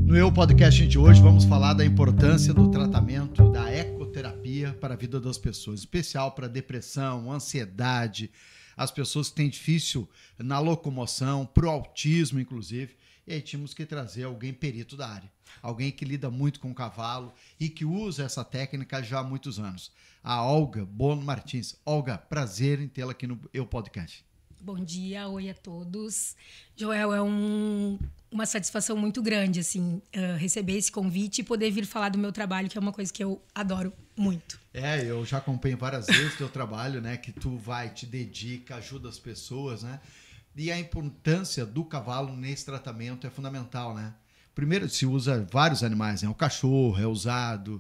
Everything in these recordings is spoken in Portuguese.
No Eu Podcast de hoje vamos falar da importância do tratamento da ecoterapia para a vida das pessoas, especial para depressão, ansiedade, as pessoas que têm difícil na locomoção, para o autismo inclusive. E aí tínhamos que trazer alguém perito da área, alguém que lida muito com o cavalo e que usa essa técnica já há muitos anos. A Olga Bono Martins. Olga, prazer em tê-la aqui no Eu Podcast. Bom dia, oi a todos. Joel, é uma satisfação muito grande assim, receber esse convite e poder vir falar do meu trabalho, que é uma coisa que eu adoro muito. Eu já acompanho várias vezes o teu trabalho, né? Que tu vai, te dedica, ajuda as pessoas, né? E a importância do cavalo nesse tratamento é fundamental, né? Primeiro, se usa vários animais, né? O cachorro é usado,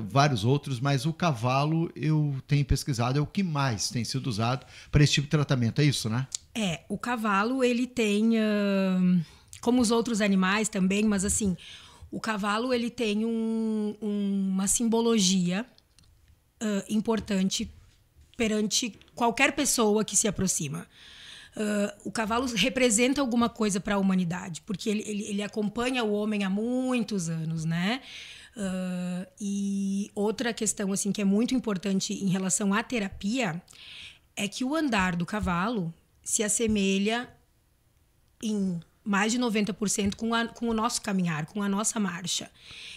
vários outros, mas o cavalo, eu tenho pesquisado, é o que mais tem sido usado para esse tipo de tratamento, é isso, né? O cavalo, ele tem, como os outros animais também, mas assim, o cavalo, ele tem uma simbologia importante perante qualquer pessoa que se aproxima. O cavalo representa alguma coisa para a humanidade, porque ele acompanha o homem há muitos anos, né? E outra questão assim, que é muito importante em relação à terapia é que o andar do cavalo se assemelha em mais de 90% com o nosso caminhar, com a nossa marcha.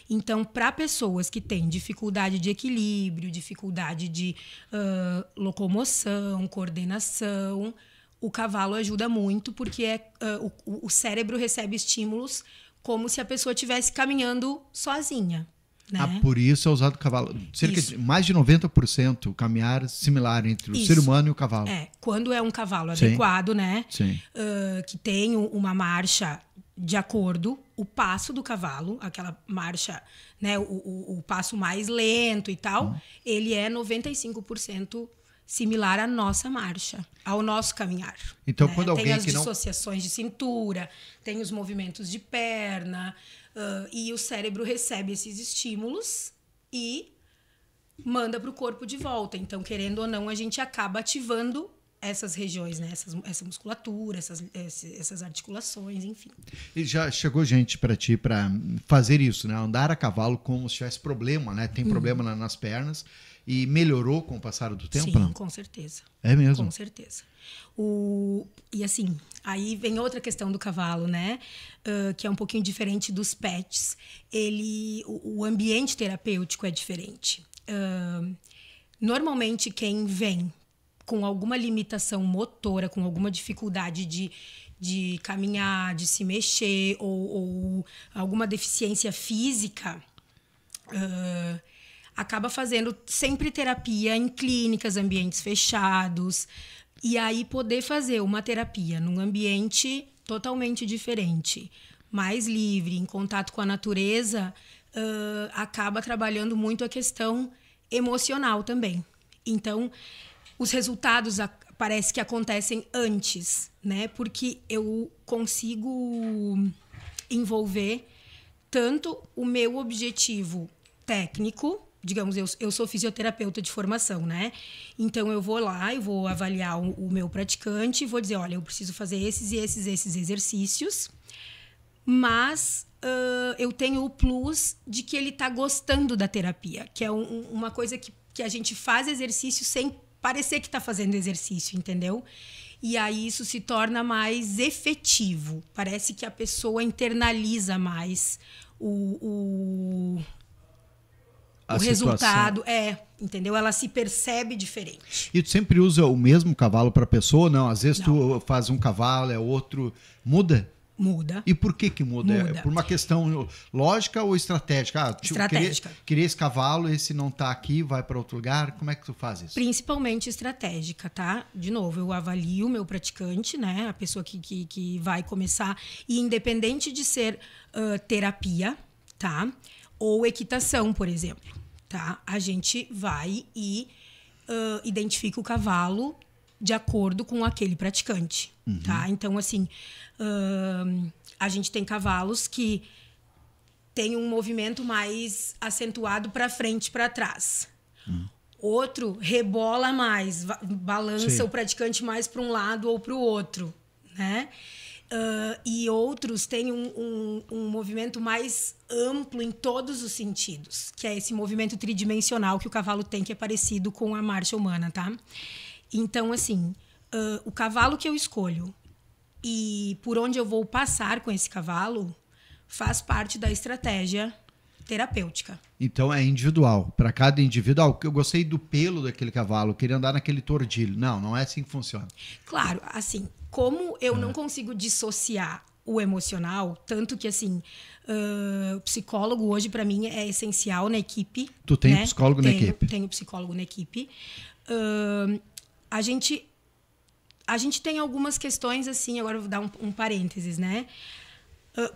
Então, para pessoas que têm dificuldade de equilíbrio, dificuldade de locomoção, coordenação, o cavalo ajuda muito, porque o cérebro recebe estímulos como se a pessoa estivesse caminhando sozinha. Né? Por isso é usado o cavalo. Cerca de mais de 90% caminhar similar entre o ser humano e o cavalo. Quando é um cavalo adequado, né? Sim. Que tem uma marcha de acordo, o passo do cavalo, aquela marcha, né? O passo mais lento e tal, ele é 95% similar à nossa marcha, ao nosso caminhar. Então, né? Quando alguém tem as que dissociações de cintura, tem os movimentos de perna, e o cérebro recebe esses estímulos e manda para o corpo de volta. Então, querendo ou não, a gente acaba ativando essas regiões, né? Essa musculatura, essas articulações, enfim. E já chegou gente para ti para fazer isso, né? Andar a cavalo como se tivesse problema, né? Tem problema nas pernas. E melhorou com o passar do tempo? Sim, não? Com certeza. É mesmo? Com certeza. E assim, aí vem outra questão do cavalo, né? Que é um pouquinho diferente dos pets. O ambiente terapêutico é diferente. Normalmente, quem vem com alguma limitação motora, com alguma dificuldade de caminhar, de se mexer, ou alguma deficiência física, acaba fazendo sempre terapia em clínicas, ambientes fechados. E aí poder fazer uma terapia num ambiente totalmente diferente, mais livre, em contato com a natureza, acaba trabalhando muito a questão emocional também. Então, os resultados parece que acontecem antes, né? Porque eu consigo envolver tanto o meu objetivo técnico, digamos, eu sou fisioterapeuta de formação, né? Então, eu vou lá, eu vou avaliar o meu praticante e vou dizer, olha, eu preciso fazer esses e esses exercícios, mas eu tenho o plus de que ele está gostando da terapia, que é uma coisa que a gente faz exercício sem parecer que está fazendo exercício, entendeu? E aí isso se torna mais efetivo. Parece que a pessoa internaliza mais o resultado, entendeu? Ela se percebe diferente. E tu sempre usa o mesmo cavalo para a pessoa? Não, às vezes tu faz um cavalo, é outro. Muda? Muda. E por que muda? Muda. É por uma questão lógica ou estratégica? Estratégica. Queria esse cavalo, esse não está aqui, vai para outro lugar. Como é que tu faz isso? Principalmente estratégica, tá? De novo, eu avalio o meu praticante, né? A pessoa que vai começar. E independente de ser terapia, tá? Ou equitação, por exemplo, tá? A gente vai e identifica o cavalo de acordo com aquele praticante, tá? Então, assim, a gente tem cavalos que têm um movimento mais acentuado para frente e para trás. Outro rebola mais, balança o praticante mais para um lado ou para o outro, né? E outros têm um movimento mais amplo em todos os sentidos, que é esse movimento tridimensional que o cavalo tem, que é parecido com a marcha humana, tá? Então, assim, o cavalo que eu escolho e por onde eu vou passar com esse cavalo faz parte da estratégia terapêutica. Então é individual, para cada indivíduo. Eu gostei do pelo daquele cavalo, queria andar naquele tordilho. Não é assim que funciona. Claro, assim, como eu não consigo dissociar o emocional, tanto que, assim, o psicólogo hoje, para mim, é essencial na equipe. Tu tem psicólogo na equipe? Tenho psicólogo na equipe. A gente tem algumas questões, assim, agora eu vou dar um parênteses, né?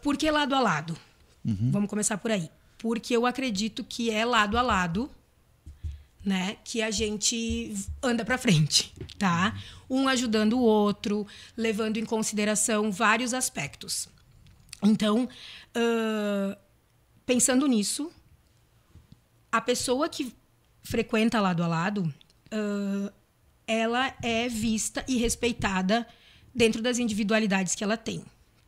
Por que lado a lado? Vamos começar por aí. Porque eu acredito que é lado a lado, né, que a gente anda para frente, tá? Um ajudando o outro, levando em consideração vários aspectos. Então, pensando nisso, a pessoa que frequenta lado a lado, ela é vista e respeitada dentro das individualidades que ela tem,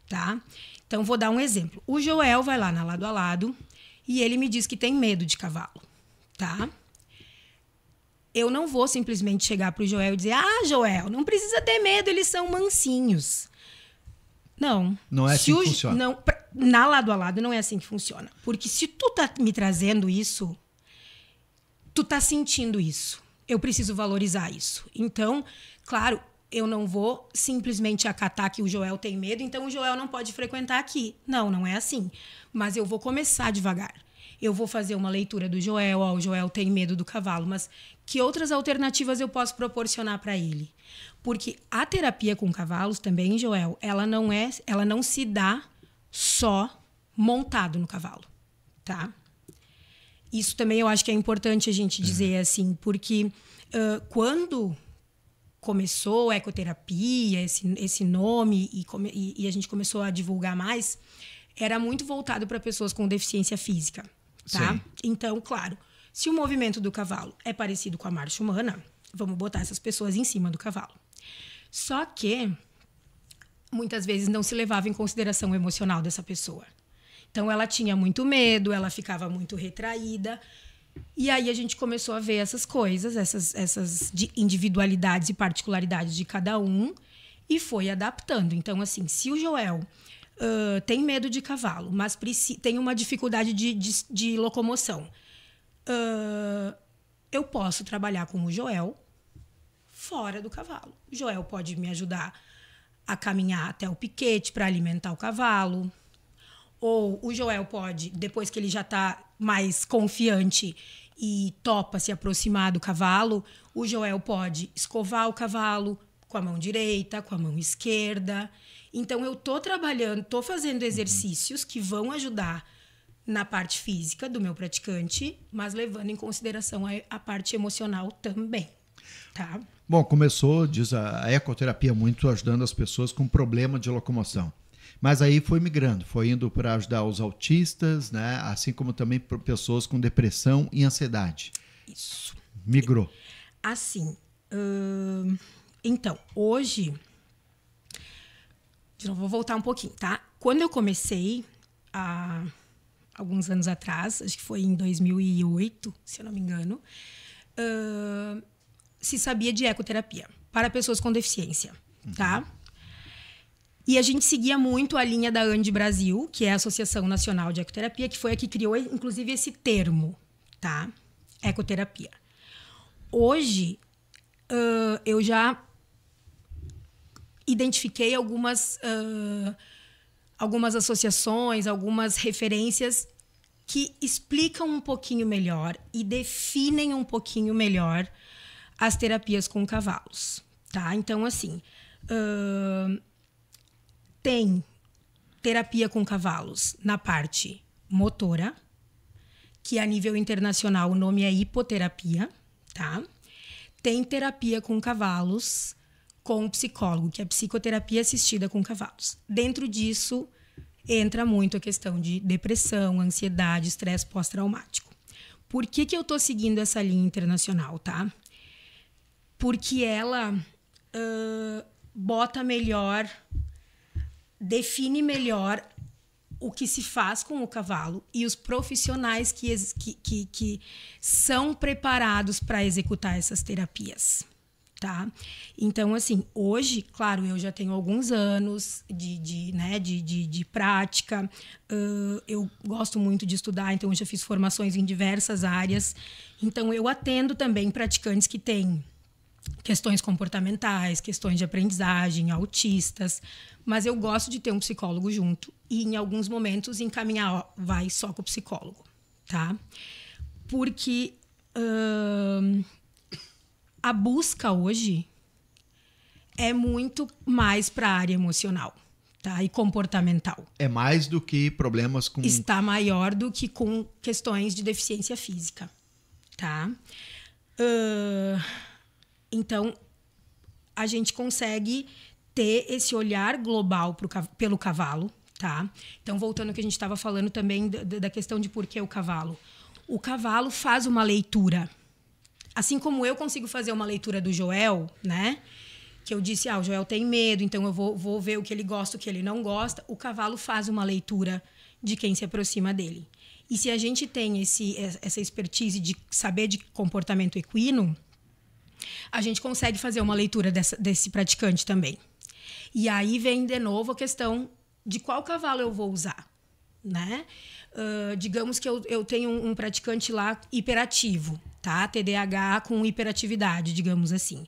tá? Então, vou dar um exemplo. O Joel vai lá na lado a lado e ele me diz que tem medo de cavalo, tá? Eu não vou simplesmente chegar pro Joel e dizer: Joel, não precisa ter medo, eles são mansinhos. Não. Não é assim que funciona. Não, na lado a lado não é assim que funciona. Porque se tu tá me trazendo isso, tu tá sentindo isso. Eu preciso valorizar isso. Então, claro, eu não vou simplesmente acatar que o Joel tem medo, então o Joel não pode frequentar aqui. Não é assim. Mas eu vou começar devagar. Eu vou fazer uma leitura do Joel. O Joel tem medo do cavalo, mas que outras alternativas eu posso proporcionar para ele? Porque a terapia com cavalos também, Joel, ela não se dá só montado no cavalo, tá? Isso também eu acho que é importante a gente dizer assim, porque quando começou a ecoterapia, esse nome, e a gente começou a divulgar mais, era muito voltado para pessoas com deficiência física, tá? Sim. Então, claro, se o movimento do cavalo é parecido com a marcha humana, vamos botar essas pessoas em cima do cavalo. Só que muitas vezes não se levava em consideração o emocional dessa pessoa. Então, ela tinha muito medo, ela ficava muito retraída. E aí a gente começou a ver essas coisas, essas individualidades e particularidades de cada um e foi adaptando. Então, assim, se o Joel tem medo de cavalo, mas tem uma dificuldade de locomoção, eu posso trabalhar com o Joel fora do cavalo. O Joel pode me ajudar a caminhar até o piquete para alimentar o cavalo. Ou o Joel pode, depois que ele já está mais confiante e topa se aproximar do cavalo, o Joel pode escovar o cavalo com a mão direita, com a mão esquerda. Então, eu estou trabalhando, estou fazendo exercícios que vão ajudar na parte física do meu praticante, mas levando em consideração a parte emocional também, tá? Bom, começou, diz a ecoterapia, muito ajudando as pessoas com problema de locomoção. Mas aí foi migrando, foi indo para ajudar os autistas, né? Assim como também para pessoas com depressão e ansiedade. Isso. Migrou. Assim, então, hoje... De novo, vou voltar um pouquinho, tá? Quando eu comecei, há alguns anos atrás, acho que foi em 2008, se eu não me engano, se sabia de ecoterapia para pessoas com deficiência, tá? E a gente seguia muito a linha da ANDE Brasil, que é a Associação Nacional de Ecoterapia, que foi a que criou, inclusive, esse termo, tá? Ecoterapia. Hoje, eu já identifiquei algumas associações, algumas referências que explicam um pouquinho melhor e definem um pouquinho melhor as terapias com cavalos, tá? Então, assim... tem terapia com cavalos na parte motora, que a nível internacional o nome é hipoterapia, tá? Tem terapia com cavalos com psicólogo, que é psicoterapia assistida com cavalos. Dentro disso, entra muito a questão de depressão, ansiedade, estresse pós-traumático. Por que eu tô seguindo essa linha internacional, tá? Porque ela bota melhor define melhor o que se faz com o cavalo e os profissionais que são preparados para executar essas terapias, tá? Então, assim, hoje, claro, eu já tenho alguns anos de prática, eu gosto muito de estudar, então eu já fiz formações em diversas áreas, então eu atendo também praticantes que têm questões comportamentais, questões de aprendizagem, autistas, mas eu gosto de ter um psicólogo junto e, em alguns momentos, encaminhar, vai só com o psicólogo, tá? Porque a busca hoje é muito mais para a área emocional, tá? E comportamental. É mais do que problemas com... Está maior do que com questões de deficiência física, tá? Então, a gente consegue ter esse olhar global pelo cavalo, tá? Então, voltando ao que a gente estava falando também da questão de por que o cavalo. O cavalo faz uma leitura. Assim como eu consigo fazer uma leitura do Joel, né? Que eu disse, o Joel tem medo, então eu vou ver o que ele gosta, o que ele não gosta. O cavalo faz uma leitura de quem se aproxima dele. E se a gente tem essa expertise de saber de comportamento equino, a gente consegue fazer uma leitura desse praticante também. E aí vem de novo a questão de qual cavalo eu vou usar, né? Digamos que eu tenho um praticante lá hiperativo, tá? TDAH com hiperatividade, digamos assim.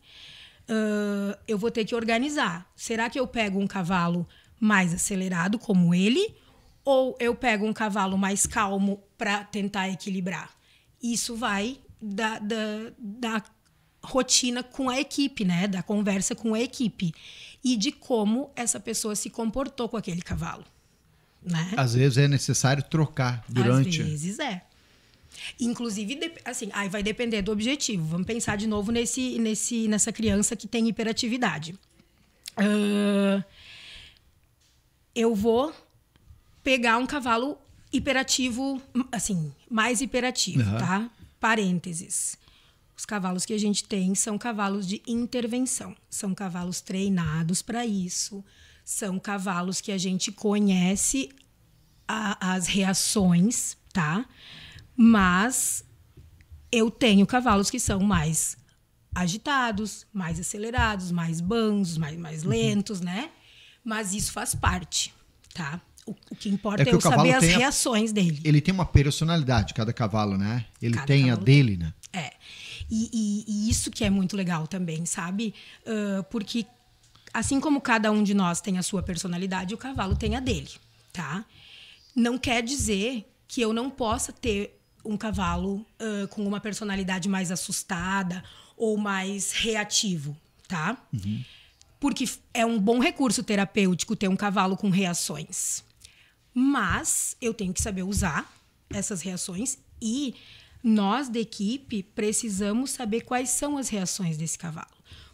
Eu vou ter que organizar. Será que eu pego um cavalo mais acelerado como ele? Ou eu pego um cavalo mais calmo para tentar equilibrar? Isso vai da rotina com a equipe, né? Da conversa com a equipe. E de como essa pessoa se comportou com aquele cavalo, né? Às vezes é necessário trocar durante... Às vezes é. Inclusive, assim, aí vai depender do objetivo. Vamos pensar de novo nessa criança que tem hiperatividade. Eu vou pegar um cavalo hiperativo, assim, mais hiperativo, tá? Parênteses. Os cavalos que a gente tem são cavalos de intervenção. São cavalos treinados para isso. São cavalos que a gente conhece as reações, tá? Mas eu tenho cavalos que são mais agitados, mais acelerados, mais bandos, mais lentos, né? Mas isso faz parte, tá? O que importa é eu saber as reações dele. Ele tem uma personalidade, cada cavalo, né? Ele tem a dele, né? É. E isso que é muito legal também, sabe? Porque assim como cada um de nós tem a sua personalidade, o cavalo tem a dele, tá? Não quer dizer que eu não possa ter um cavalo com uma personalidade mais assustada ou mais reativo, tá? Uhum. Porque é um bom recurso terapêutico ter um cavalo com reações. Mas eu tenho que saber usar essas reações e nós, da equipe, precisamos saber quais são as reações desse cavalo.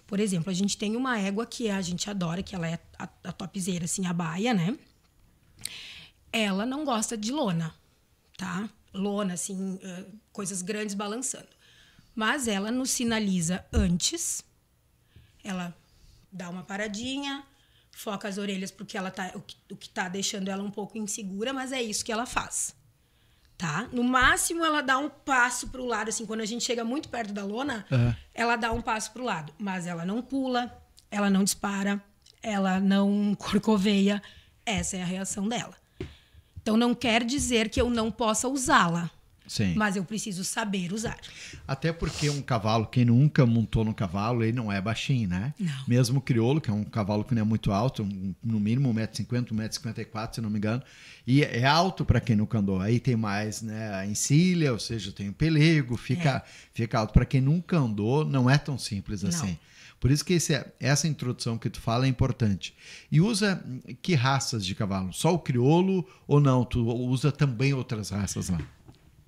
Por exemplo, a gente tem uma égua que a gente adora, que ela é a topzera, assim, a baia, né? Ela não gosta de lona, tá? Lona, assim, coisas grandes balançando. Mas ela nos sinaliza antes, ela dá uma paradinha, foca as orelhas porque ela o que tá deixando ela um pouco insegura, mas é isso que ela faz. Tá? No máximo, ela dá um passo para o lado, assim, quando a gente chega muito perto da lona, ela dá um passo para o lado. Mas ela não pula, ela não dispara, ela não corcoveia. Essa é a reação dela. Então, não quer dizer que eu não possa usá-la. Sim. Mas eu preciso saber usar. Até porque um cavalo, quem nunca montou no cavalo, ele não é baixinho, né? Não. Mesmo o crioulo, que é um cavalo que não é muito alto, no mínimo 1,50 m, 1,54 m, se não me engano. E é alto para quem nunca andou. Aí tem mais, né, a encilha, ou seja, tem o pelego, fica alto. Para quem nunca andou, não é tão simples assim. Não. Por isso que essa introdução que tu fala é importante. E usa que raças de cavalo? Só o crioulo ou não? Tu usa também outras raças lá?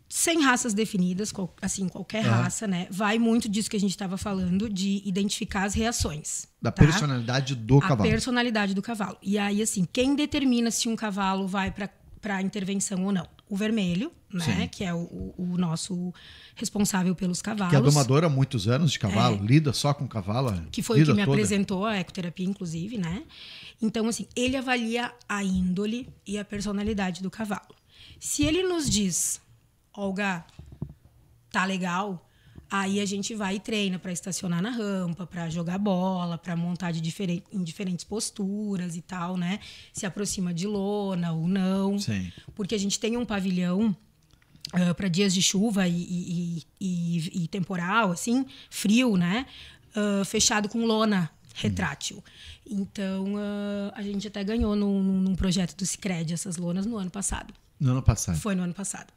Sem raças definidas, assim, qualquer raça, né? Vai muito disso que a gente estava falando, de identificar as reações. Da personalidade do cavalo. A personalidade do cavalo. E aí, assim, quem determina se um cavalo vai para intervenção ou não? o vermelho, né? Sim. Que é o nosso responsável pelos cavalos. Que é domadora há muitos anos de cavalo, lida só com cavalo. Que foi o que me apresentou a ecoterapia, inclusive, né? Então, assim, ele avalia a índole e a personalidade do cavalo. Se ele nos diz, Olga, tá legal, aí a gente vai e treina para estacionar na rampa, para jogar bola, para montar em diferentes posturas e tal, né? Se aproxima de lona ou não. Sim. Porque a gente tem um pavilhão para dias de chuva e temporal, assim, frio, né? Fechado com lona retrátil. Então, a gente até ganhou num projeto do Sicredi essas lonas no ano passado. No ano passado. Foi no ano passado,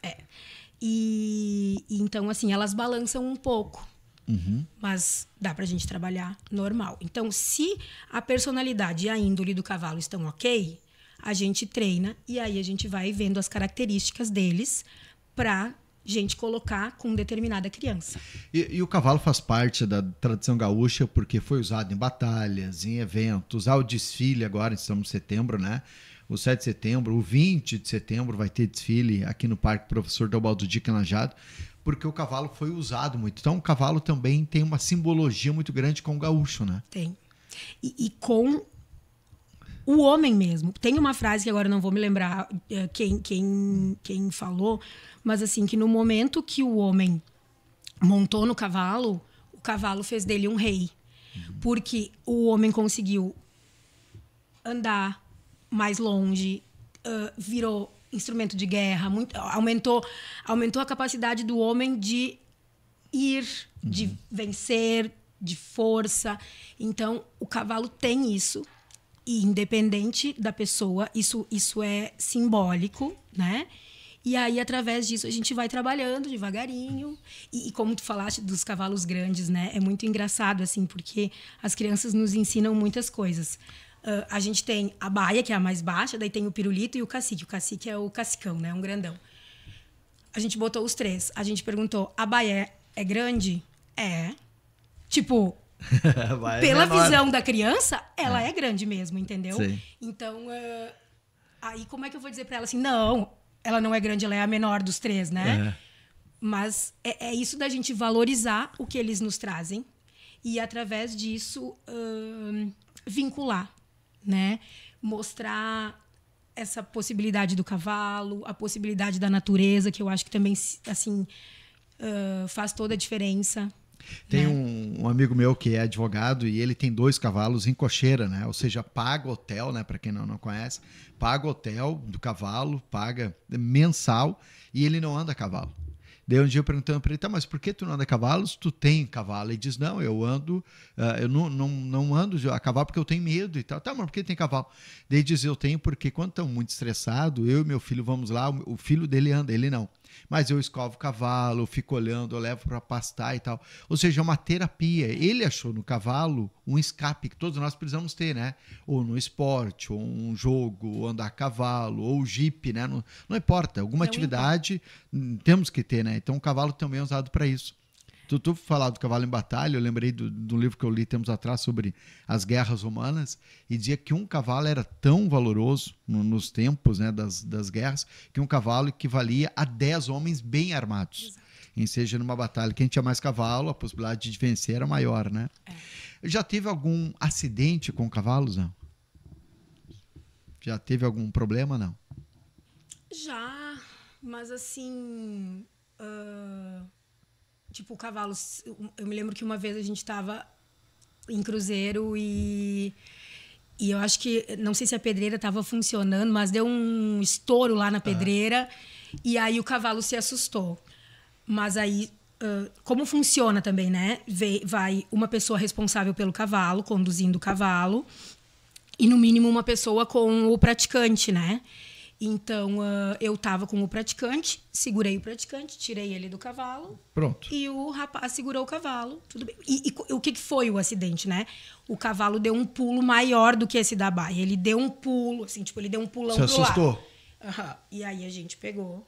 E então, assim, elas balançam um pouco. Mas dá pra gente trabalhar normal. Então, se a personalidade e a índole do cavalo estão ok, a gente treina e aí a gente vai vendo as características deles pra gente colocar com determinada criança. E o cavalo faz parte da tradição gaúcha porque foi usado em batalhas, em eventos, ao desfile agora, estamos em setembro, né? O 7 de setembro, o 20 de setembro vai ter desfile aqui no Parque Professor Deobaldo Dick em Lajeado, porque o cavalo foi usado muito. Então o cavalo também tem uma simbologia muito grande com o gaúcho, né? Tem. E com o homem mesmo. Tem uma frase que agora não vou me lembrar quem falou, mas assim, que no momento que o homem montou no cavalo, o cavalo fez dele um rei. Porque o homem conseguiu andar mais longe, virou instrumento de guerra, aumentou a capacidade do homem de ir, de vencer, de força. Então, o cavalo tem isso. E independente da pessoa, isso é simbólico, né? E aí, através disso, a gente vai trabalhando devagarinho. E como tu falaste dos cavalos grandes, né? É muito engraçado, assim, porque as crianças nos ensinam muitas coisas. A gente tem a baia, que é a mais baixa, daí tem o pirulito e o cacique. O cacique é o cacicão, né? Um grandão. A gente botou os três. A gente perguntou, a baia é grande? É. Tipo... Pela visão da criança, ela é grande mesmo, entendeu? Sim. Então, aí como é que eu vou dizer pra ela assim, não, ela não é grande, ela é a menor dos três, né? Mas é isso da gente valorizar o que eles nos trazem e, através disso, vincular, né? Mostrar essa possibilidade do cavalo, a possibilidade da natureza, que eu acho que também, assim, faz toda a diferença. Tem um amigo meu que é advogado e ele tem 2 cavalos em cocheira, né? Ou seja, paga hotel, né? Para quem não conhece, paga hotel do cavalo, paga mensal e ele não anda a cavalo. Daí um dia eu perguntando para ele, tá, mas por que tu não anda a cavalo se tu tem cavalo? Ele diz, não, eu ando, eu não ando a cavalo porque eu tenho medo e tal. Tá, mas por que tem cavalo? Daí ele diz, eu tenho porque quando estão muito estressado, eu e meu filho vamos lá, o filho dele anda, ele não. Mas eu escovo o cavalo, eu fico olhando, eu levo para pastar e tal. Ou seja, é uma terapia. Ele achou no cavalo um escape que todos nós precisamos ter, né? Ou no esporte, ou um jogo, ou andar a cavalo, ou jipe, né? Não importa, alguma atividade temos que ter, né? Então o cavalo também é usado para isso. Tu falar do cavalo em batalha, eu lembrei do livro que eu li tempos atrás sobre as guerras romanas, e dizia que um cavalo era tão valoroso nos tempos, né, das guerras, que um cavalo equivalia a 10 homens bem armados. Exato. E seja numa batalha, quem tinha mais cavalo, a possibilidade de vencer era maior, né? Já teve algum acidente com cavalos, não? Já teve algum problema, não? Já, mas assim... Tipo, cavalos... Eu me lembro que uma vez a gente estava em cruzeiro e eu acho que... Não sei se a pedreira estava funcionando, mas deu um estouro lá na pedreira e aí o cavalo se assustou. Mas aí, como funciona também, né? Vai uma pessoa responsável pelo cavalo, conduzindo o cavalo, e no mínimo uma pessoa com o praticante, né? Então, eu tava com o praticante, segurei o praticante, tirei ele do cavalo. Pronto. E o rapaz segurou o cavalo, tudo bem. E o que foi o acidente, né? O cavalo deu um pulo maior do que esse da baia. Ele deu um pulo, assim, tipo, ele deu um pulão pro lado. Se assustou? E aí a gente pegou.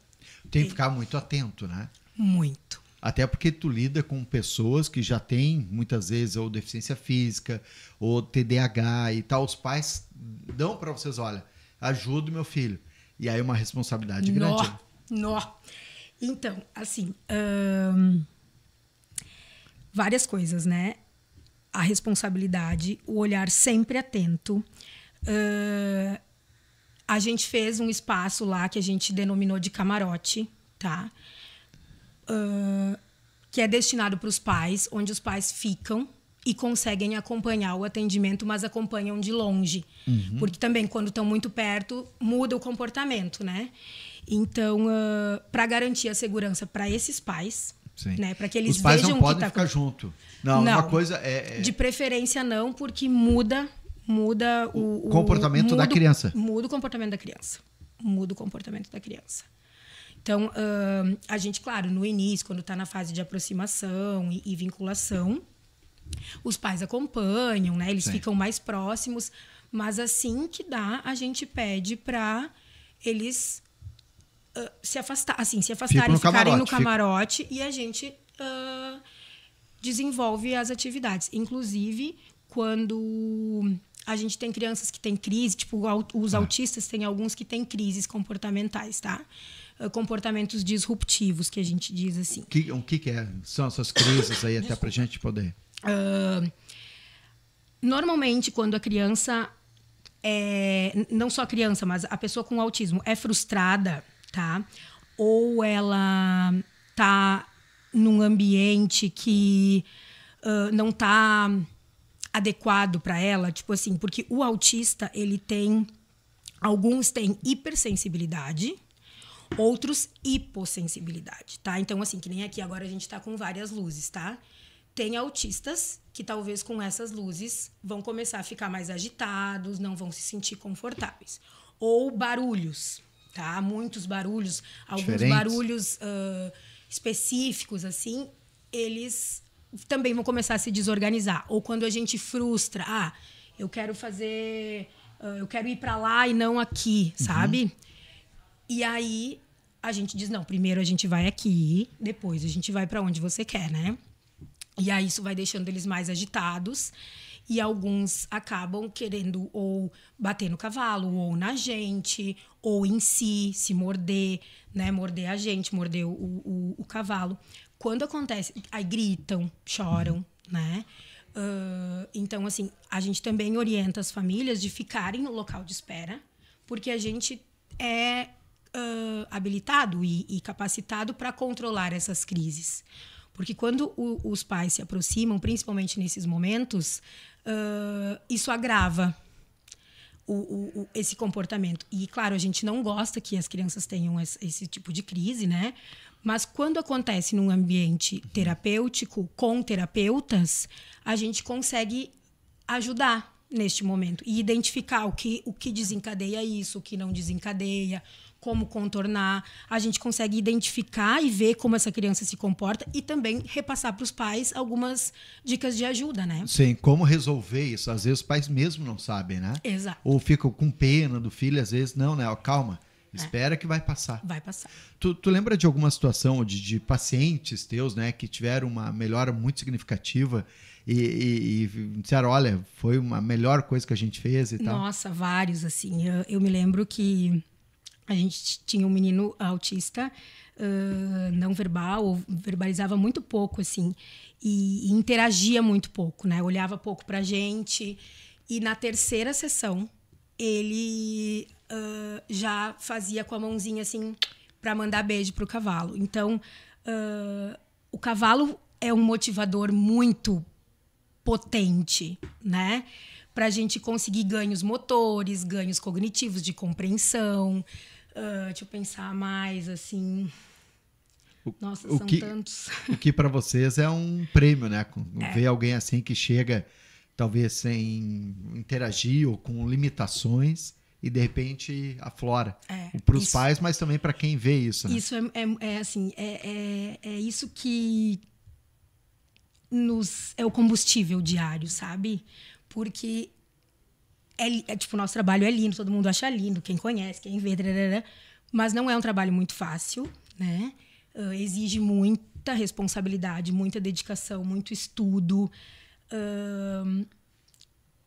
Tem que ficar muito atento, né? Muito. Até porque tu lida com pessoas que já têm, muitas vezes, ou deficiência física, ou TDAH e tal. Os pais dão para vocês, olha, ajuda o meu filho. E aí uma responsabilidade grande. Nó. Então, assim, várias coisas, né? A responsabilidade, o olhar sempre atento. A gente fez um espaço lá que a gente denominou de camarote, tá? Que é destinado para os pais, onde os pais ficam e conseguem acompanhar o atendimento, mas acompanham de longe. Porque também, quando estão muito perto, muda o comportamento, né? Então, para garantir a segurança para esses pais, né? Para que eles os pais vejam não podem que ficar junto. Não, uma coisa de preferência não, porque muda o comportamento da criança. Muda o comportamento da criança. Muda o comportamento da criança. Então, a gente, claro, no início, quando está na fase de aproximação e vinculação, os pais acompanham, né? Eles ficam mais próximos, mas assim que dá, a gente pede para eles se afastarem, ficarem no camarote e a gente desenvolve as atividades. Inclusive, quando a gente tem crianças que têm crise, tipo os autistas, tem alguns que têm crises comportamentais, tá? Comportamentos disruptivos, que a gente diz assim. O que são essas crises aí, até pra gente poder... Normalmente, quando a criança não só a criança, mas a pessoa com autismo é frustrada, tá? Ou ela tá num ambiente que não tá adequado para ela, tipo assim, porque o autista, alguns têm hipersensibilidade, outros hipossensibilidade, tá? Então, assim, que nem aqui agora a gente tá com várias luzes, tá? Tem autistas que talvez com essas luzes vão começar a ficar mais agitados, não vão se sentir confortáveis. Ou barulhos, tá? Muitos barulhos, alguns barulhos específicos, assim, eles também vão começar a se desorganizar. Ou quando a gente frustra, eu quero ir para lá e não aqui, sabe? E aí a gente diz, não, primeiro a gente vai aqui, depois a gente vai para onde você quer, né? E aí isso vai deixando eles mais agitados e alguns acabam querendo ou bater no cavalo, ou na gente, ou em si, se morder, né? Morder a gente, morder o cavalo. Quando acontece, aí gritam, choram, né? Então, assim, a gente também orienta as famílias de ficarem no local de espera, porque a gente é habilitado e capacitado para controlar essas crises. Porque quando os pais se aproximam, principalmente nesses momentos, isso agrava esse comportamento. E, claro, a gente não gosta que as crianças tenham esse tipo de crise, né? Mas quando acontece num ambiente terapêutico, com terapeutas, a gente consegue ajudar neste momento e identificar o que desencadeia isso, o que não desencadeia, como contornar. A gente consegue identificar e ver como essa criança se comporta e também repassar para os pais algumas dicas de ajuda, né? Sim, como resolver isso. Às vezes os pais mesmo não sabem, né? Exato. Ou ficam com pena do filho, às vezes, não, né? Calma, espera que vai passar. Vai passar. Tu lembra de alguma situação de pacientes teus, né, que tiveram uma melhora muito significativa e disseram, olha, foi uma melhor coisa que a gente fez e tal? Nossa, vários, assim. Eu me lembro que a gente tinha um menino autista, não verbal, ou verbalizava muito pouco, assim, e interagia muito pouco, né? Olhava pouco pra gente. E na terceira sessão, ele já fazia com a mãozinha, assim, para mandar beijo pro cavalo. Então, o cavalo é um motivador muito potente, né? Pra gente conseguir ganhos motores, ganhos cognitivos de compreensão. Deixa eu pensar mais, assim... Nossa, são tantos. O que para vocês é um prêmio, né? Ver alguém assim que chega, talvez sem interagir ou com limitações e de repente aflora. Para os pais, mas também para quem vê isso, né? Isso assim, é isso que é o combustível diário, sabe? Porque tipo, o nosso trabalho é lindo, todo mundo acha lindo, quem conhece, quem vê, mas não é um trabalho muito fácil, né? Exige muita responsabilidade, muita dedicação, muito estudo.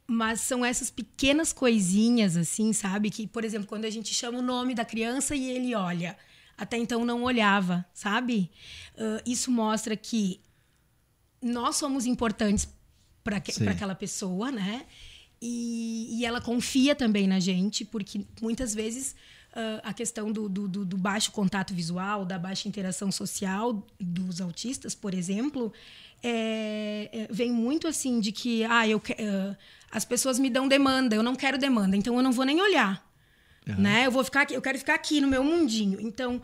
Mas são essas pequenas coisinhas, assim, sabe? Que, por exemplo, quando a gente chama o nome da criança e ele olha, até então não olhava, sabe? Isso mostra que nós somos importantes para aquela pessoa, né? E ela confia também na gente, porque muitas vezes a questão do baixo contato visual, da baixa interação social dos autistas, por exemplo, vem muito assim de que as pessoas me dão demanda, eu não quero demanda, então eu não vou nem olhar. Né? Eu quero ficar aqui no meu mundinho. Então,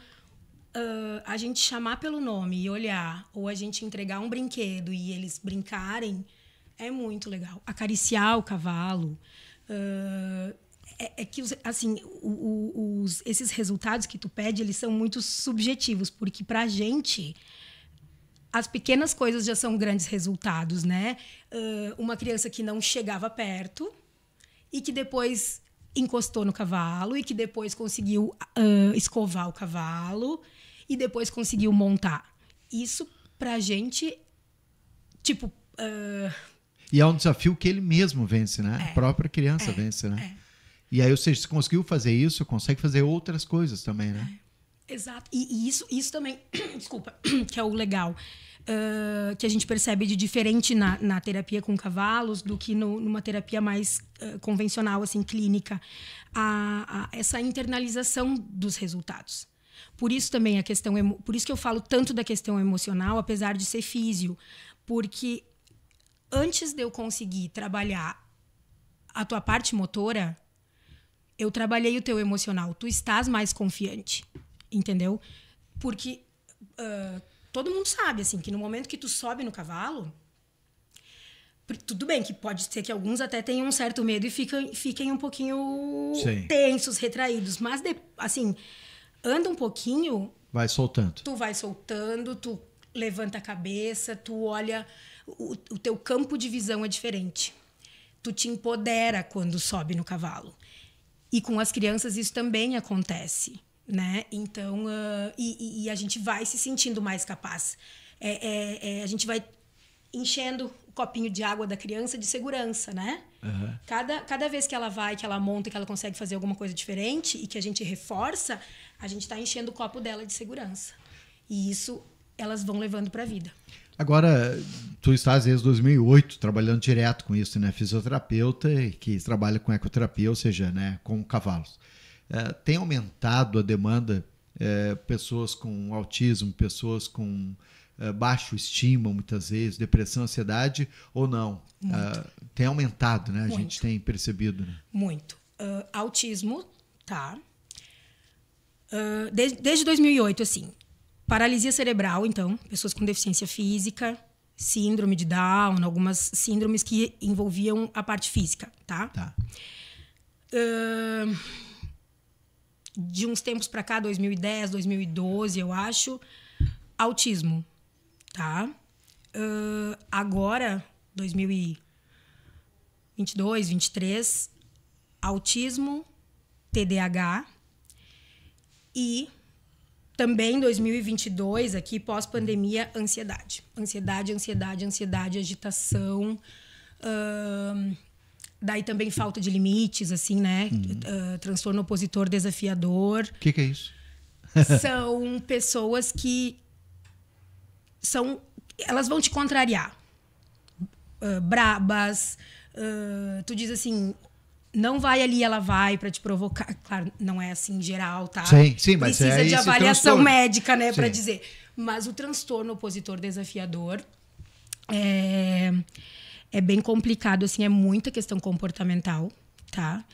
a gente chamar pelo nome e olhar, ou a gente entregar um brinquedo e eles brincarem, é muito legal. Acariciar o cavalo. Que, assim, esses resultados que tu pede, eles são muito subjetivos, porque pra gente, as pequenas coisas já são grandes resultados, né? Uma criança que não chegava perto e que depois encostou no cavalo e que depois conseguiu escovar o cavalo e depois conseguiu montar. Isso, pra gente, tipo... E é um desafio que ele mesmo vence, né? A própria criança vence, né? E aí, ou seja, se conseguiu fazer isso, consegue fazer outras coisas também, né? Exato. E isso também, desculpa, que é o legal, que a gente percebe de diferente na terapia com cavalos do que numa terapia mais convencional, assim, clínica. Essa internalização dos resultados. Por isso também por isso que eu falo tanto da questão emocional, apesar de ser físio. Porque antes de eu conseguir trabalhar a tua parte motora, eu trabalhei o teu emocional. Tu estás mais confiante, entendeu? Porque todo mundo sabe, assim, que no momento que tu sobe no cavalo, tudo bem que pode ser que alguns até tenham um certo medo e fiquem um pouquinho tensos, retraídos. Mas, assim, anda um pouquinho... Vai soltando. Tu vai soltando, tu levanta a cabeça, tu olha... O teu campo de visão é diferente. Tu te empodera quando sobe no cavalo. E com as crianças isso também acontece, né? Então, e a gente vai se sentindo mais capaz. A gente vai enchendo o copinho de água da criança de segurança, né? Uhum. Cada vez que ela vai, que ela monta, que ela consegue fazer alguma coisa diferente e que a gente reforça, a gente está enchendo o copo dela de segurança. E isso elas vão levando para a vida. Agora, tu estás desde 2008 trabalhando direto com isso, né? Fisioterapeuta que trabalha com ecoterapia, ou seja, né, com cavalos. Tem aumentado a demanda, pessoas com autismo, pessoas com baixo estima, muitas vezes, depressão, ansiedade, ou não? Tem aumentado, né? A gente tem percebido. Né? Muito. Autismo, tá? Desde 2008, assim. Paralisia cerebral, então, pessoas com deficiência física, síndrome de Down, algumas síndromes que envolviam a parte física, tá? De uns tempos para cá, 2010, 2012, eu acho, autismo, tá? Agora, 2022, 2023, autismo, TDAH e... Também em 2022, aqui, pós-pandemia, ansiedade. Ansiedade, agitação. Daí também falta de limites, assim, né? Transtorno opositor desafiador. O que é isso? São pessoas que elas vão te contrariar. Brabas. Tu diz assim... Não vai ali, ela vai para te provocar. Claro, não é assim em geral, tá? Sim, mas precisa de avaliação médica, né, para dizer. Mas o transtorno opositor desafiador é bem complicado, assim, é muita questão comportamental, tá?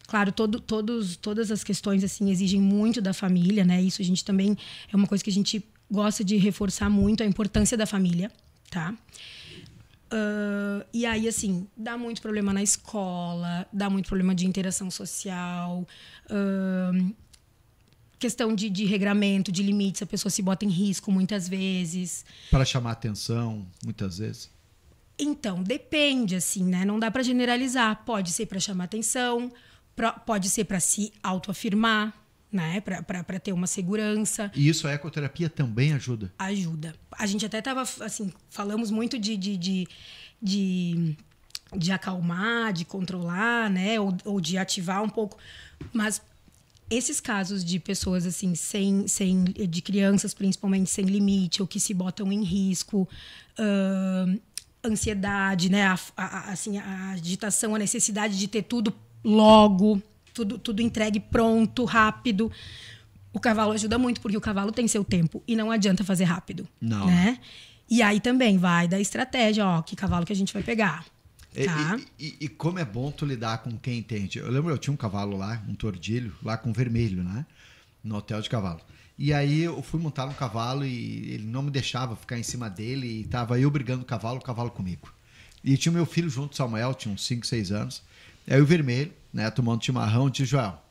Claro, todas as questões, assim, exigem muito da família, né? Isso a gente também é uma coisa que a gente gosta de reforçar muito, a importância da família, tá? E aí, assim, dá muito problema na escola, dá muito problema de interação social, questão de regramento, de limites, a pessoa se bota em risco muitas vezes. Para chamar atenção, muitas vezes? Então, depende, assim, né? Não dá para generalizar. Pode ser para chamar atenção, pode ser para se autoafirmar, né? Para ter uma segurança. E isso a ecoterapia também ajuda? Ajuda. A gente até estava, assim, falamos muito de acalmar, de controlar, né? Ou de ativar um pouco. Mas esses casos de pessoas assim de crianças principalmente sem limite ou que se botam em risco, ansiedade, né, assim, a agitação, a necessidade de ter tudo logo, tudo entregue pronto, rápido. O cavalo ajuda muito porque o cavalo tem seu tempo e não adianta fazer rápido, não, né? E aí também vai da estratégia, ó, que cavalo que a gente vai pegar. Tá. E como é bom tu lidar com quem entende. Eu lembro, eu tinha um cavalo lá, um tordilho, lá com vermelho, né? No hotel de cavalo. E aí eu fui montar um cavalo e ele não me deixava ficar em cima dele e tava eu brigando o cavalo comigo. E tinha o meu filho junto, Samuel, tinha uns 5, 6 anos. Aí o vermelho, né, tomando chimarrão, disse, Joel,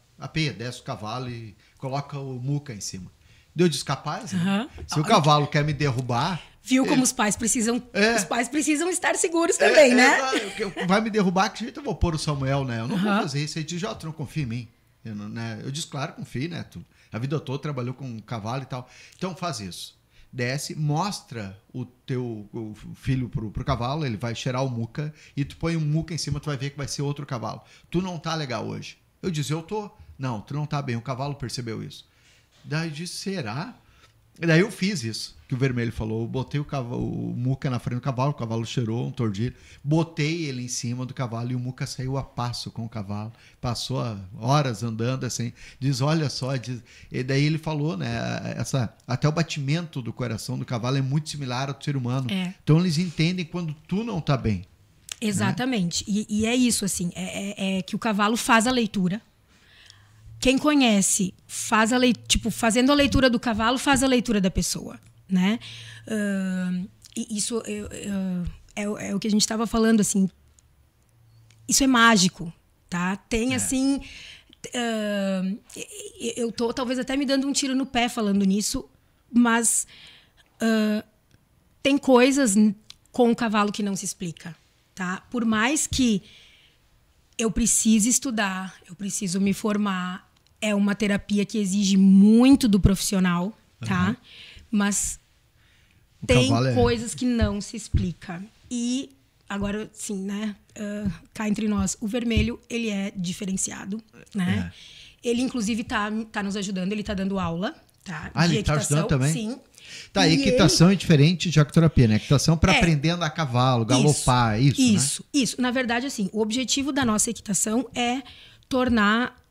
desce o cavalo e coloca o muca em cima. Deu de capaz, né? Se o cavalo quer me derrubar... Viu como os pais precisam estar seguros também, né? Vai me derrubar, que jeito eu vou pôr o Samuel, né? Eu não vou fazer isso. Aí diz, tu não confia em mim. Eu disse, claro, confio, né? Tu, a vida toda trabalhou com cavalo e tal. Então faz isso. Desce, mostra o teu filho pro cavalo, ele vai cheirar o muca e tu põe um muca em cima, tu vai ver que vai ser outro cavalo. Tu não tá legal hoje. Eu disse, eu tô. Não, tu não tá bem. O cavalo percebeu isso. Daí eu disse, será? E daí eu fiz isso, que o vermelho falou. Eu botei o muca na frente do cavalo, o cavalo cheirou, um tordilho. Botei ele em cima do cavalo e o muca saiu a passo com o cavalo. Passou horas andando assim. Diz, olha só. E daí ele falou, né? Até o batimento do coração do cavalo é muito similar ao do ser humano. Então eles entendem quando tu não tá bem. Exatamente. Né? E é isso, assim. É que o cavalo faz a leitura. Quem conhece, fazendo a leitura do cavalo, faz a leitura da pessoa, né? E isso é o que a gente estava falando, assim. Isso é mágico, tá? Tem, assim... eu tô talvez até me dando um tiro no pé falando nisso, mas tem coisas com o cavalo que não se explica, tá? Por mais que eu precise estudar, eu preciso me formar, é uma terapia que exige muito do profissional, tá? Mas tem coisas que não se explica. E agora, sim, né? Cá entre nós, o vermelho, ele é diferenciado, né? Ele, inclusive, tá nos ajudando, ele tá dando aula, tá? Ele equitação, tá ajudando também? Sim. Tá, e equitação é diferente de ecoterapia, né? Equitação para aprender a andar a cavalo, galopar, isso, né? Isso. Na verdade, assim, o objetivo da nossa equitação é tornar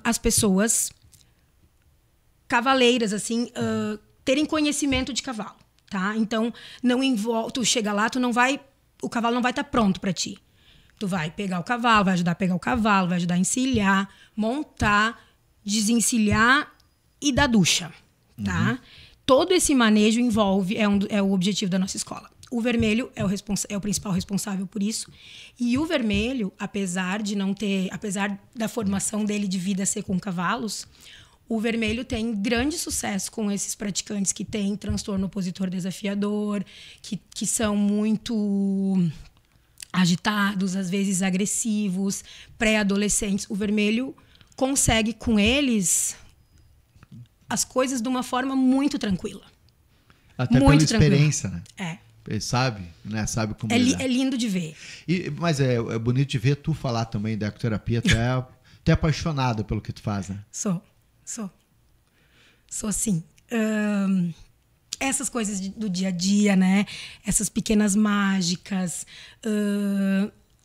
as pessoas cavaleiras, assim, terem conhecimento de cavalo, tá? Então, tu chega lá, o cavalo não vai estar pronto para ti. Tu vai pegar o cavalo, vai ajudar a pegar o cavalo, vai ajudar a encilhar, montar, desencilhar e dar ducha, tá? Todo esse manejo é o objetivo da nossa escola. O vermelho é o principal responsável por isso. E o vermelho, apesar da formação dele de vida ser com cavalos, o vermelho tem grande sucesso com esses praticantes que têm transtorno opositor desafiador, que são muito agitados, às vezes agressivos, pré-adolescentes. O vermelho consegue com eles as coisas de uma forma muito tranquila. Até muito pela experiência, tranquila. Né? Ele sabe, né? Sabe como é lindo de ver. Mas é bonito de ver tu falar também da ecoterapia. Tu é apaixonada pelo que tu faz, né? Sou sim. Essas coisas do dia a dia, né? Essas pequenas mágicas,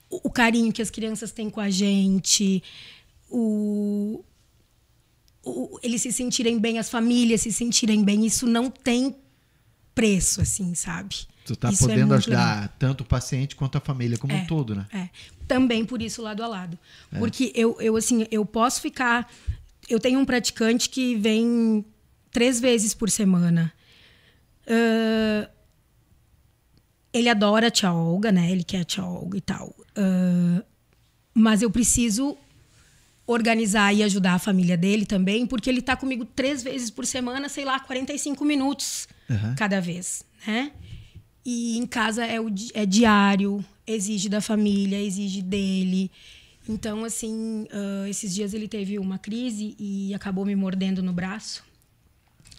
o carinho que as crianças têm com a gente, eles se sentirem bem, as famílias se sentirem bem, isso não tem preço, assim, sabe? Tu tá podendo ajudar tanto o paciente quanto a família como um todo, né? Também por isso lado a lado. Porque eu posso ficar... Eu tenho um praticante que vem 3 vezes por semana. Ele adora a tia Olga, né? Ele quer a tia Olga e tal. Mas eu preciso organizar e ajudar a família dele também, porque ele tá comigo 3 vezes por semana, sei lá, 45 minutos cada vez, né? E em casa é diário, exige da família, exige dele. Então, assim, esses dias ele teve uma crise e acabou me mordendo no braço.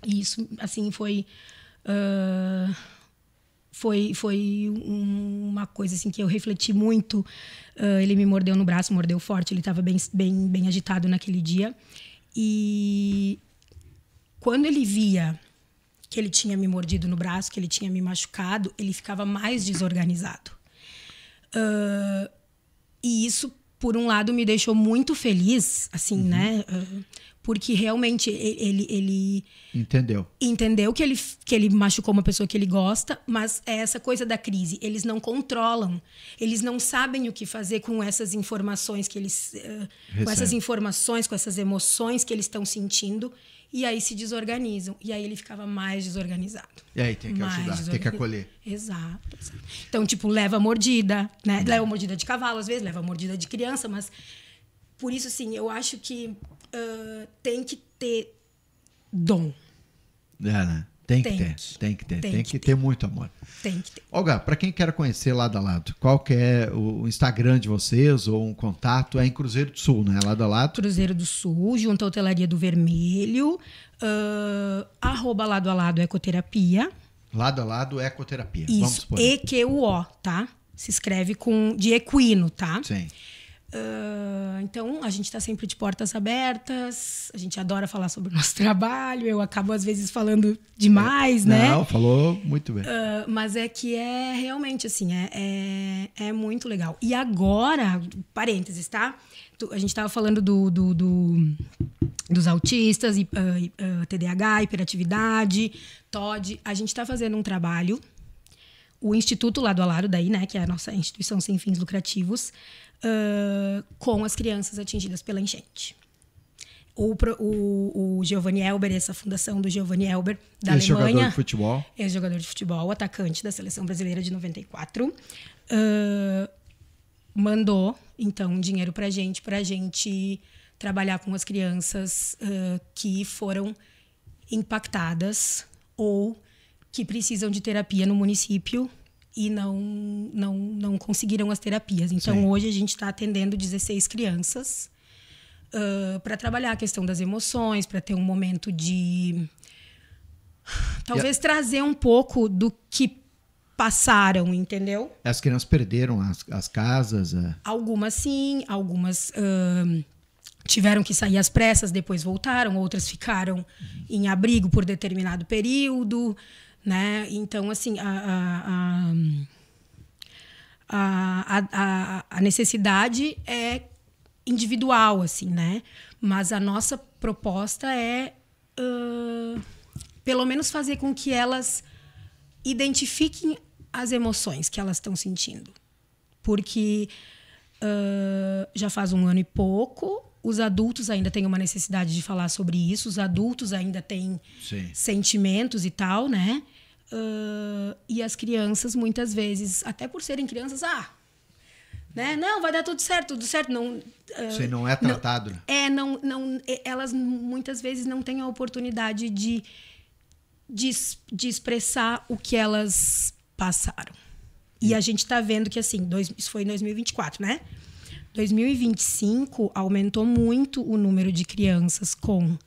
E isso, assim, foi uma coisa assim que eu refleti muito. Ele me mordeu no braço, mordeu forte. Ele estava bem agitado naquele dia. E quando ele via que ele tinha me mordido no braço, que ele tinha me machucado, ele ficava mais desorganizado. E isso, por um lado, me deixou muito feliz, assim, né? Porque realmente ele entendeu que ele machucou uma pessoa que ele gosta, mas é essa coisa da crise. Eles não controlam, eles não sabem o que fazer com essas informações que eles... com essas informações, com essas emoções que eles estão sentindo, e aí se desorganizam. E aí ele ficava mais desorganizado. E aí tem que ajudar, tem que acolher. Exato. Então, tipo, leva mordida, né? Leva mordida de cavalo, às vezes, leva mordida de criança, mas... Por isso, assim, eu acho que tem que ter dom. Né? Tem que ter muito amor. Tem que ter. Olga, para quem quer conhecer Lado a Lado, qual que é o Instagram de vocês ou um contato? É em Cruzeiro do Sul, né? Lado a Lado. Cruzeiro do Sul, junto à Hotelaria do Vermelho, @Lado a Lado Ecoterapia. Lado a Lado Ecoterapia. Isso, vamos por EQUO, tá? Se escreve de equino, tá? Sim. Então, a gente está sempre de portas abertas, a gente adora falar sobre o nosso trabalho, eu acabo às vezes falando demais, né? Não, falou muito bem. Mas é que é realmente assim, é muito legal. E agora, parênteses, tá? A gente estava falando dos autistas, TDAH, hiperatividade, TOD. A gente está fazendo um trabalho, o Instituto Lado a Lado, daí, né, que é a nossa instituição sem fins lucrativos, com as crianças atingidas pela enchente. O Giovanni Elber, essa fundação do Giovanni Elber, da Alemanha. Ex-jogador de futebol. Ex-jogador de futebol, atacante da Seleção Brasileira de 94. Mandou, então, dinheiro pra gente trabalhar com as crianças que foram impactadas ou que precisam de terapia no município e não conseguiram as terapias. Então, Sim. Hoje a gente está atendendo 16 crianças para trabalhar a questão das emoções, para ter um momento de... Talvez trazer um pouco do que passaram, entendeu? As crianças perderam as casas. Algumas sim, algumas tiveram que sair às pressas, depois voltaram, outras ficaram em abrigo por determinado período, né? Então, assim, a necessidade é individual, assim, né? Mas a nossa proposta é pelo menos fazer com que elas identifiquem as emoções que elas estão sentindo. Porque já faz 1 ano e pouco, os adultos ainda têm uma necessidade de falar sobre isso, os adultos ainda têm sentimentos e tal, né? E as crianças, muitas vezes, até por serem crianças, né? Não, vai dar tudo certo. Não, Isso não é tratado. Elas muitas vezes não têm a oportunidade de expressar o que elas passaram. E a gente está vendo que, assim, isso foi em 2024, né? 2025 aumentou muito o número de crianças com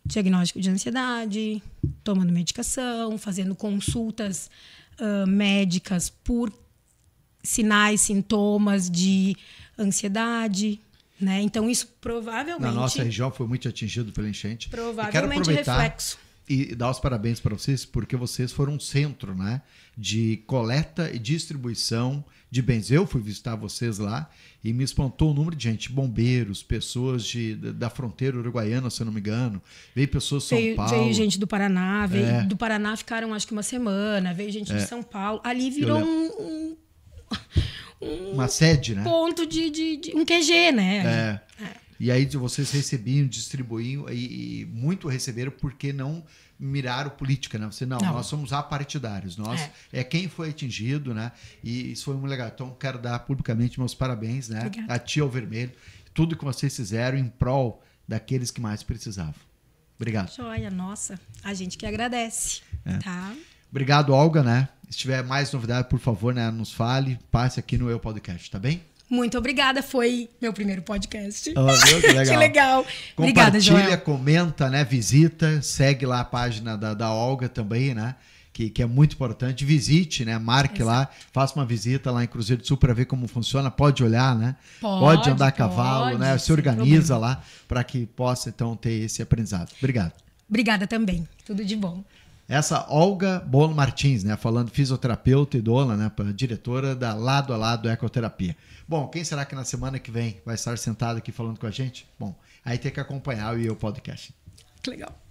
diagnóstico de ansiedade, tomando medicação, fazendo consultas médicas por sinais, sintomas de ansiedade, né? Então, isso provavelmente... Na nossa região foi muito atingido pela enchente. Provavelmente reflexo. E dar os parabéns para vocês, porque vocês foram um centro, né, de coleta e distribuição de bens. Eu fui visitar vocês lá e me espantou o número de gente, bombeiros, pessoas da fronteira uruguaiana, se eu não me engano. Veio pessoas de São Paulo. Veio gente do Paraná. Do Paraná ficaram, acho que 1 semana. Veio gente de São Paulo. Ali virou uma sede, né? Ponto de um QG, né? E aí vocês recebiam, distribuíam e muito receberam porque não miraram política, né? Nós somos apartidários, nós é quem foi atingido, né? E isso foi muito legal. Então, quero dar publicamente meus parabéns, né? Obrigada. A ti, ao Vermelho, tudo que vocês fizeram em prol daqueles que mais precisavam. Obrigado. Joia, nossa, a gente que agradece, tá? Obrigado, Olga, né? Se tiver mais novidade, por favor, né, nos fale, passe aqui no Eu Podcast, tá bem? Muito obrigada, foi meu primeiro podcast. Viu? Que legal. Que legal. Obrigada, Joel. Comenta, né? Visita, segue lá a página da Olga também, né? que é muito importante. Visite, né? Marque lá, faça uma visita lá em Cruzeiro do Sul para ver como funciona. Pode olhar, né? Pode andar a cavalo, né? Se organiza lá para que possa, então, ter esse aprendizado. Obrigado. Obrigada também. Tudo de bom. Essa Olga Bolo Martins, né? Falando fisioterapeuta e doula, né? Diretora da Lado a Lado Ecoterapia. Bom, quem será que na semana que vem vai estar sentado aqui falando com a gente? Bom, aí tem que acompanhar o podcast. Que legal.